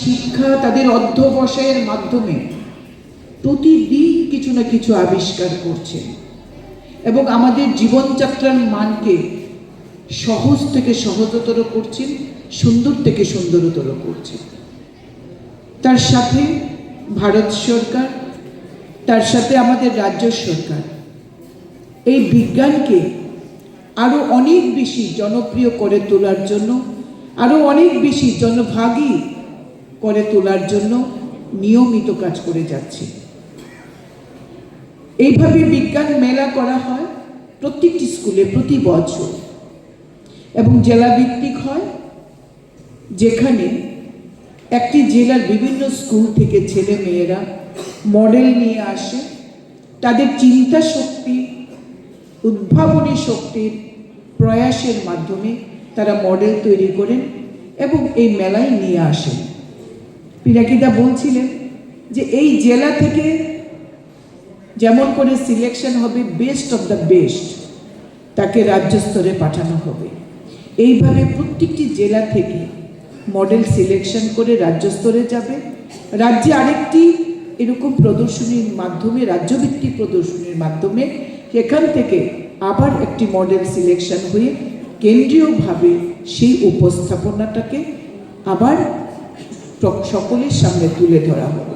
শিক্ষা তাদের অধ্যবসায়ের মাধ্যমে প্রতিদিন কিছু না কিছু আবিষ্কার করছে এবং আমাদের জীবনযাত্রার মানকে সহজ থেকে সহজতর করছেন, সুন্দর থেকে সুন্দরতর করছে। তার সাথে ভারত সরকার, তার সাথে আমাদের রাজ্য সরকার এই বিজ্ঞানকে আরো অনেক বেশি জনপ্রিয় করে তোলার জন্য, আরো অনেক বেশি জনভাগী করে তোলার জন্য নিয়মিত কাজ করে যাচ্ছে। এইভাবে বিজ্ঞান মেলা করা হয় প্রত্যেকটি স্কুলে প্রতি বছর এবং জেলা ভিত্তিক হয়, যেখানে একটি জেলার বিভিন্ন স্কুল থেকে ছেলে মেয়েরা মডেল নিয়ে আসে, তাদের চিন্তা শক্তি, উদ্ভাবনী শক্তির প্রয়াসের মাধ্যমে তারা মডেল তৈরি করেন এবং এই মেলায় নিয়ে আসেন। পিনাকিদা বলছিলেন যে এই জেলা থেকে যেমন করে সিলেকশন হবে বেস্ট অফ দ্য বেস্ট, তাকে রাজ্য স্তরে পাঠানো হবে। এইভাবে প্রত্যেকটি জেলা থেকে মডেল সিলেকশন করে রাজ্য স্তরে যাবে। রাজ্যে আরেকটি এরকম প্রদর্শনীর মাধ্যমে, রাজ্যভিত্তিক প্রদর্শনীর মাধ্যমে সেখান থেকে আবার একটি মডেল সিলেকশন হয়ে কেন্দ্রীয়ভাবে সেই উপস্থাপনাটাকে আবার সকলের সামনে তুলে ধরা হবে।